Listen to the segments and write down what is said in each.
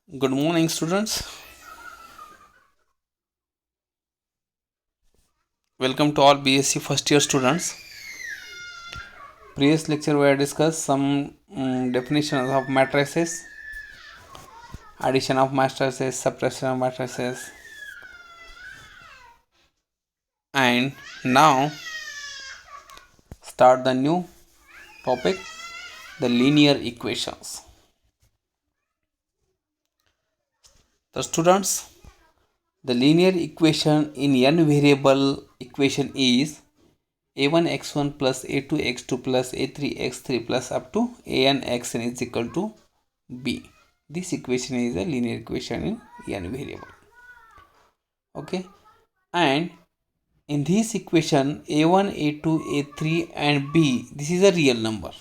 Good morning, students. Welcome to all BSc first year students. Previous lecture we have discussed some definitions of matrices, addition of matrices, subtraction of matrices, and now start the new topic, the linear equations. The students, the linear equation in n variable equation is a1 x1 plus a2 x2 plus a3 x3 plus up to an xn is equal to b. This equation is a linear equation in n variable. Okay, and in this equation a1 a2 a3 and b, this is a real number.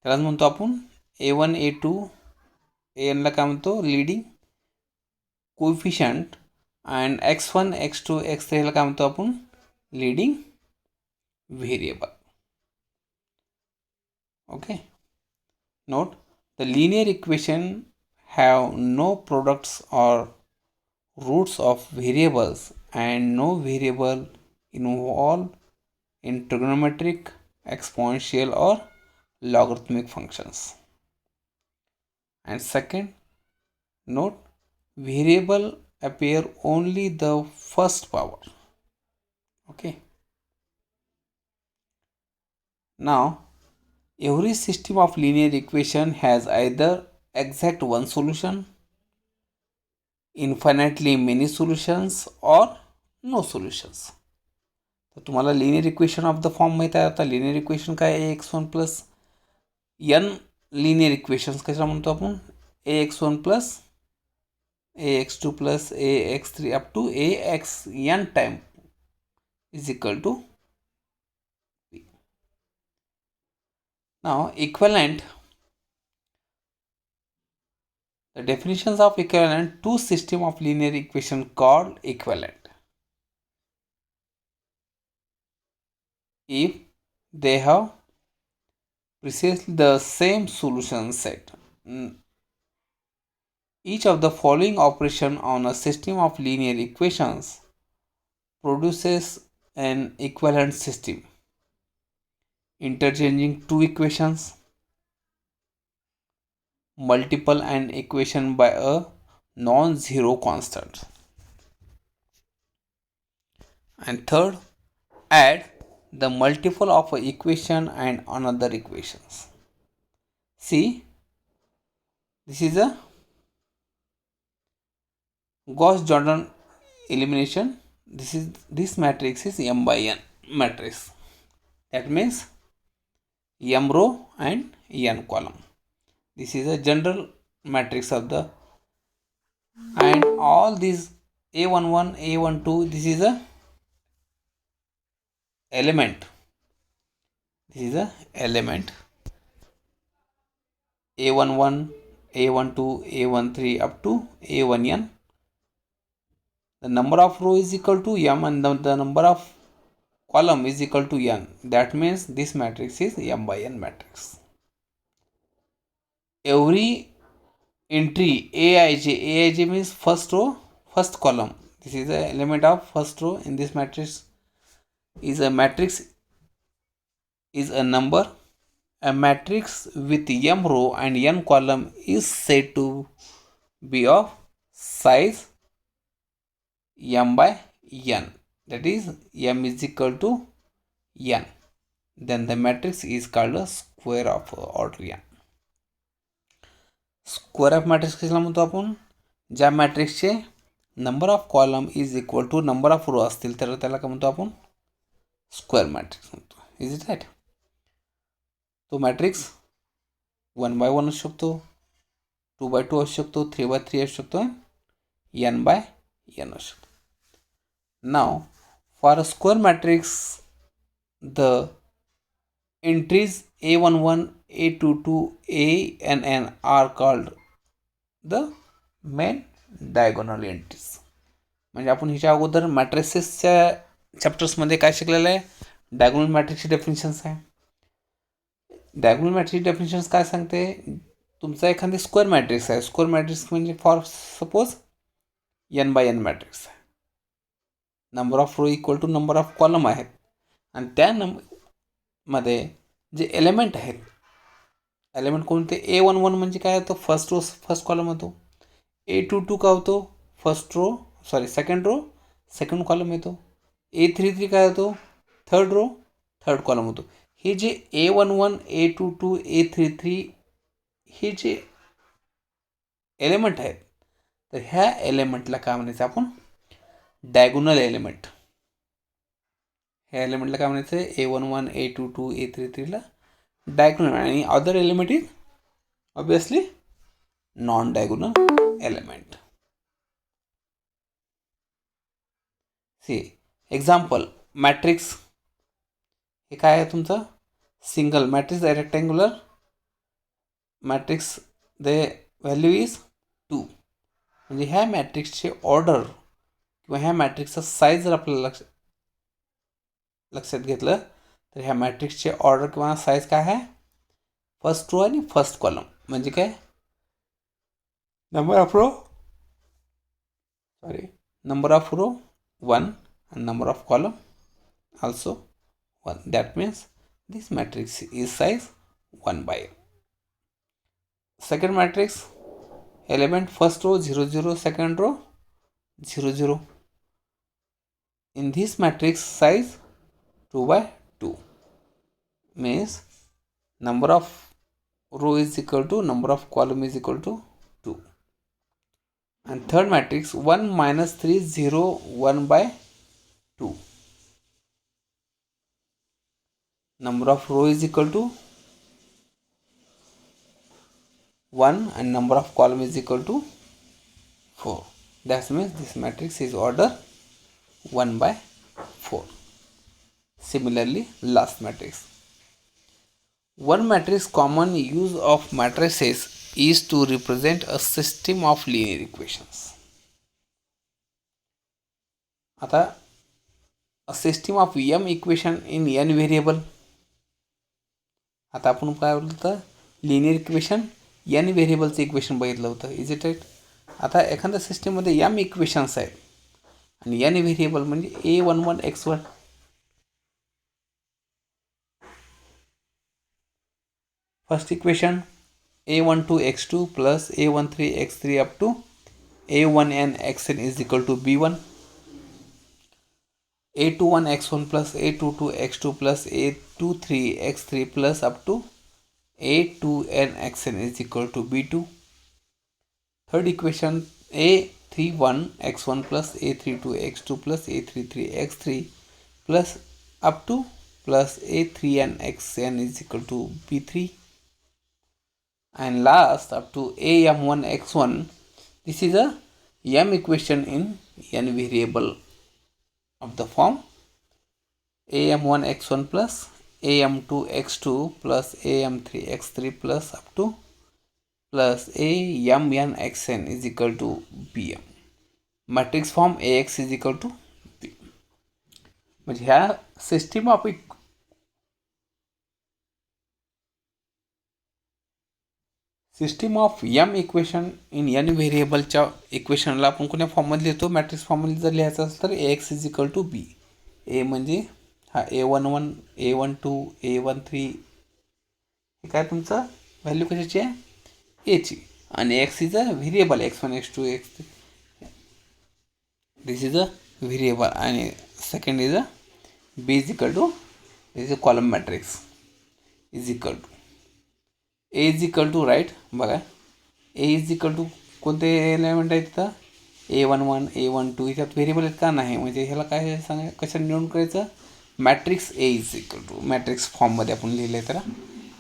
त्यालाच म्हणतो आपण a1 a2 an ला काय म्हणतो leading coefficient and x1 x2 x3 ला काय म्हणतो आपण leading variable. Okay, note the linear equation have no products or roots of variables and no variable involved in trigonometric, exponential or logarithmic functions. And second, note variable appear only the first power. Okay, now every system of linear equation has either exact one solution, infinitely many solutions or no solutions. तर तुम्हाला linear equation of the form माहीत आहे. आता linear equation काय आहे x1 plus n linear equations कशाला म्हणतो आपण ax1 plus ax2 plus ax3 up to axn time is equal to b. Now equivalent, the definitions of equivalent, two system of linear equation called equivalent if they have precisely the same solution set. Each of the following operation on a system of linear equations produces an equivalent system: interchanging two equations, multiple an equation by a non-zero constant, and third, add the multiple of an equation and another equations. See, this is a Gauss-Jordan elimination. This matrix is m by n matrix. That means m row and n column. This is a general matrix of the, and all these a11 a12, this is a element. This is a element a11 a12 a13 up to a1n. The number of row is equal to m and the number of column is equal to n. That means this matrix is m by n matrix. Every entry aij means first row first column. This is the element of first row in this matrix. Is a matrix is a number. A matrix with m row and n column is said to be of size m by n. That is m is equal to n. Then the matrix is called a square of order n. Square of matrix कशाला म्हणतो आपण ज्या मॅट्रिक्सचे number of column is equal to number of row असतील तर त्याला काय म्हणतो आपण स्क्वेअर मॅट्रिक्स म्हणतो. Is it right? तो मॅट्रिक्स 1/1 असू शकतो, 2/2 असू शकतो, 3/3 असू शकतो, n/n असू शकतो. Now for a square matrix the entries a11 a22 ann are called the main diagonal entries. म्हणजे आपण ह्याच्या अगोदर मॅट्रिसेसच्या चॅप्टर्समध्ये काय शिकलेलं आहे? डायगोनल मॅट्रिक्सची डेफिनेशन्स आहे. डायगोनल मॅट्रिक्सची डेफिनेशन्स काय सांगते? तुमचा एखादी स्क्वेअर मॅट्रिक्स आहे. स्क्वेअर मॅट्रिक्स म्हणजे for suppose n by n matrix आहे. Number of row equal to number of column आहेत आणि त्या मध्ये जे एलिमेंट आहेत, एलिमेंट कोणते, A11 म्हणजे काय होतं, फर्स्ट रो फर्स्ट कॉलम होतो. A22 काय होतो, सेकंड रो सेकंड कॉलम येतो. A33 काय होतो, थर्ड रो थर्ड कॉलम होतो. हे जे A11 A22 A33 हे जे एलिमेंट आहेत, तर ह्या एलिमेंटला काय म्हणायचं आपण, डायगोनल एलिमेंट. ह्या एलिमेंटला काय म्हणायचं, A11 A22 A33ला डायगोनल, आणि other element is obviously non diagonal element. See example, matrix हे काय आहे तुमचं, single matrix rectangular matrix, the value is 2. म्हणजे ह्या मॅट्रिक्सचे ऑर्डर किंवा ह्या मॅट्रिक्सचा साईज जर आपल्याला लक्षात घेतलं तर ह्या मॅट्रिक्सचे ऑर्डर किंवा साईज काय आहे, फर्स्ट रो आणि फर्स्ट कॉलम. म्हणजे काय, number of row 1 and number of column also 1. That means this matrix is size 1 by. Second matrix, element first row 0 0, second row 0 0. In this matrix size 2 by 2 means number of row is equal to number of column is equal to 2. And third matrix 1 minus 3 0 1 by 2. Number of row is equal to 1 and number of column is equal to 4. That means this matrix is order 1 by 4. Similarly, last matrix. One matrix common use of matrices is to represent a system of linear equations. आता a system of m equation in n variable. आता आपण काय बोललो होतं, linear equation n व्हेरिएबलचं equation बघितलं होतं, is it right. आता एखाद्या सिस्टीममध्ये m इक्वेशन्स आहेत आणि n व्हेरिएबल म्हणजे A11 x1. First equation A12 x2 plus A13 x3 up to A1n xn is equal to B1. A21 x1 plus A22 x2 plus A23 x3 plus up to A2n xn is equal to B2. Third equation, A31 x1 plus A32 x2 plus A33 x3 plus up to plus A3n xn is equal to B3. And last up to AM1 x1, this is a m equation in n variable of the form am1 x1 plus am2 x2 plus am3 x3 plus up to plus amn xn is equal to bm. Matrix form ax is equal to b. म्हणजे ह्या system of m equation in n व्हेरिएबलच्या इक्वेशनला आपण कोणत्या फॉर्ममध्ये लिहितो, matrix फॉर्ममध्ये जर लिहायचं असेल तर ax is equal to B. A म्हणजे हा A11 A12 A13 हे काय तुमचं व्हॅल्यू कशाची आहे, एची, आणि X is a variable x1 x2 x3, this is a variable, आणि second is a B is equal to is a column matrix is equal to A is equal to right. बघा A is equal to कोणते element आहेत तिथं, A11 A12 ह्याच्यात variable आहेत का नाही, म्हणजे ह्याला काय सांगा कशाने निवडून करायचं, matrix A is equal to matrix फॉर्ममध्ये आपण लिहिलं आहे. तर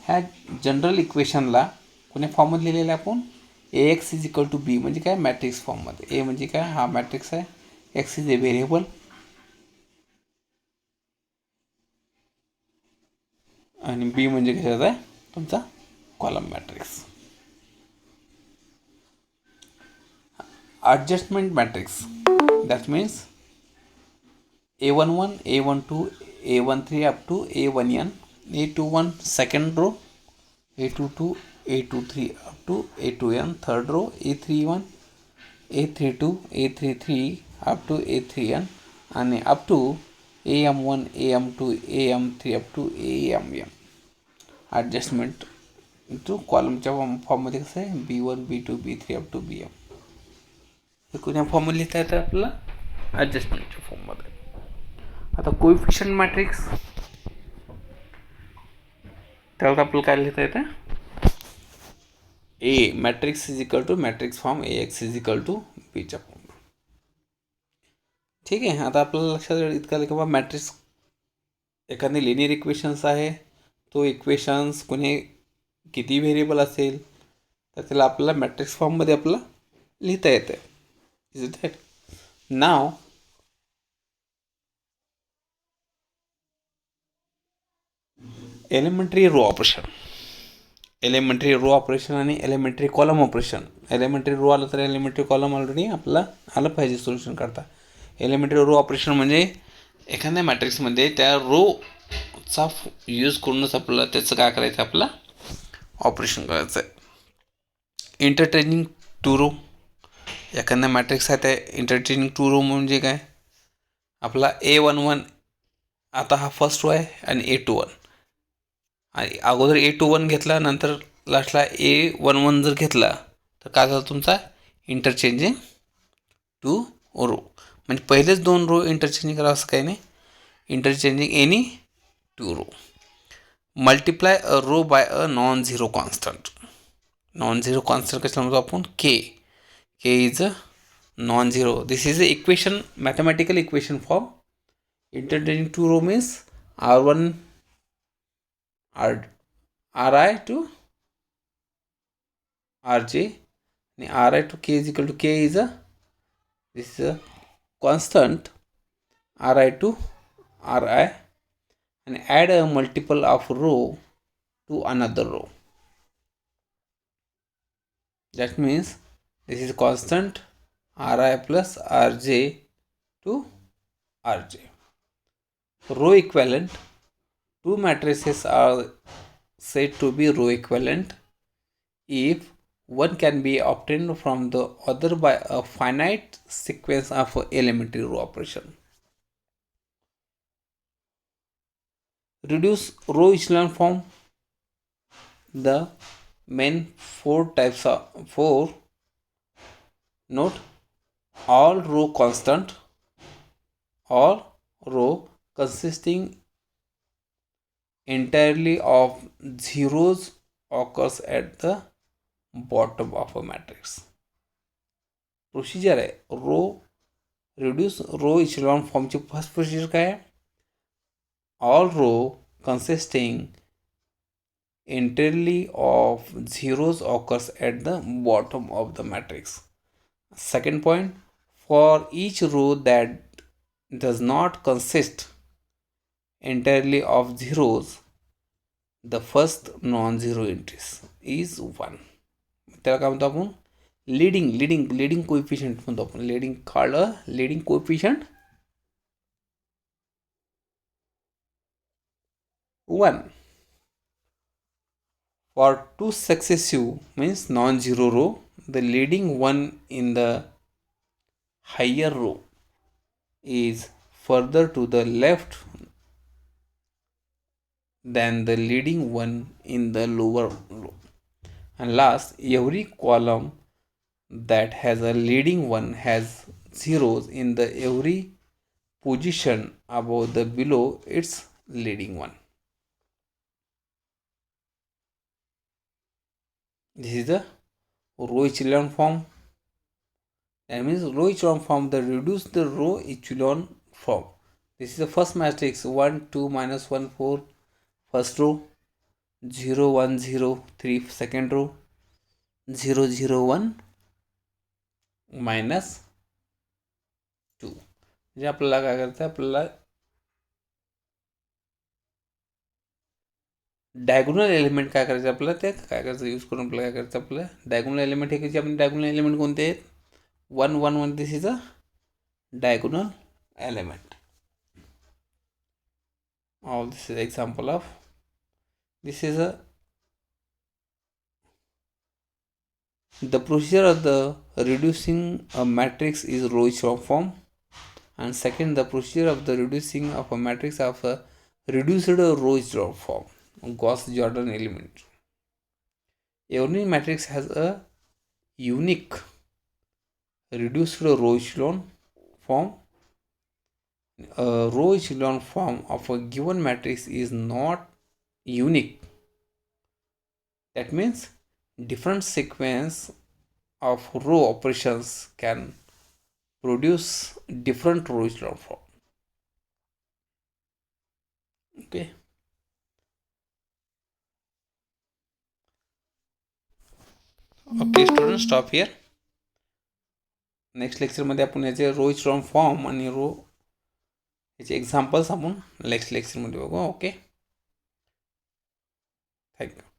ह्या जनरल इक्वेशनला कोण्या फॉर्ममध्ये लिहिलेलं आहे आपण, AX is equal to B म्हणजे काय, मॅट्रिक्स फॉर्ममध्ये. ए म्हणजे काय, हा मॅट्रिक्स आहे, एक्स इज ए व्हेरिएबल आणि बी म्हणजे कशाचा आहे तुमचा column matrix. Adjustment matrix, that means A11 A12 A13 up to A1n. A21 second row A22, A23 up to A2n, third row A31, A32, A33 up to A3n आणि up to AM1, AM2, AM3 up to AMM. Adjustment to कॉलमच्या फॉर्ममध्ये कसं आहे B1, B2, B3 up to BM. हे कोण्या फॉर्ममध्ये लिहिता येतं आपल्याला? ॲडजस्टमेंटच्या फॉर्ममध्ये. आता कोइफिशियंट मॅट्रिक्स त्याला आपल्याला काय लिहिता येतं? A matrix is equal to matrix form AX is equal to बीच्या फॉर्म. ठीक आहे. आता आपल्याला लक्षात इतकं आलं की बाबा मॅट्रिक्स एखादी लिनियर इक्वेशन्स आहे, तो इक्वेशन्स कोणी किती व्हेरिएबल असेल तर त्याला आपल्याला मॅट्रिक्स फॉर्ममध्ये आपल्याला लिहिता येतं. Is it that? नाव elementary row operation, elementary row operation आणि elementary column operation. Elementary row आलं तर एलिमेंटरी कॉलम ऑलरेडी आपल्याला आलं पाहिजे सोल्युशन करता. एलिमेंटरी रो ऑपरेशन म्हणजे एखाद्या मॅट्रिक्समध्ये त्या रोचा यूज करूनच आपल्याला त्याचं काय करायचं, आपलं ऑपरेशन करायचं आहे. इंटरचेंजिंग टू रो, एखाद्या मॅट्रिक्स आहे त्या इंटरचेंजिंग टू रो म्हणजे काय, आपला A11 आता हा फर्स्ट रो आहे आणि A21 आणि अगोदर A21 घेतला, नंतर लास्टला A11 जर घेतला तर काय झालं तुमचा इंटरचेंजिंग टू रो. म्हणजे पहिलेच दोन रो इंटरचेंजिंग करा असं काही नाही. Interchanging any two row. Multiply a row by a non zero constant. Non zero constant कसं म्हणतो आपण? K. K is a non zero. This is a equation, mathematical equation for interchanging two row means R1 Ri to Rj and Ri to K is equal to K is a constant Ri to Ri and add a multiple of row to another row. That means this is constant Ri plus Rj to Rj. Row equivalent. Two matrices are said to be row equivalent if one can be obtained from the other by a finite sequence of elementary row operation. Reduce row echelon form. The main four types are four. Note all row constant, all row consisting entirely of zeros occurs at the bottom of a matrix. Procedure आहे row reduce row echelon फॉर्मची first procedure काय आहे? All row consisting entirely of zeros occurs at the bottom of the matrix. Second point, for each row that does not consist entirely of zeros, the first non-zero entries is 1. त्याला काय म्हणतो आपण? Leading coefficient म्हणतो आपण. Leading called a leading coefficient 1. For two successive means non-zero row, the leading one in the higher row is further to the left than the leading one in the lower row. And last, every column that has a leading one has zeros in the every position above the below its leading one. This is the row echelon form. That means row echelon form, the reduce the row echelon form. This is the first matrix 1 2 minus 1 4 first row, 0 1 0 3 second row, 0 0 1 minus 2. म्हणजे आपल्याला काय करायचं, आपल्याला diagonal element काय करायचं, आपल्याला ते काय करायचं यूज करून आपल्याला काय करायचं, आपल्याला डायगोनल एलिमेंट हे की आपण डायगोनल एलिमेंट कोणते आहेत? 1 1 1. This is a diagonal element. This is example of, this is a The procedure of the reducing a matrix is Roy-Echelon form. And second, the procedure of the reducing of a matrix of a reduced Roy-Echelon form, Gauss-Jordan Elimination. Every matrix has a unique reduced row echelon form. A row echelon form of a given matrix is not unique. That means different sequence of row operations can produce different row echelon form. Okay. Okay students, stop here. Next लेक्चरमध्ये आपण याचे रो echelon form आणि रो याचे examples आपण next लेक्चरमध्ये बघू. Okay, thank you.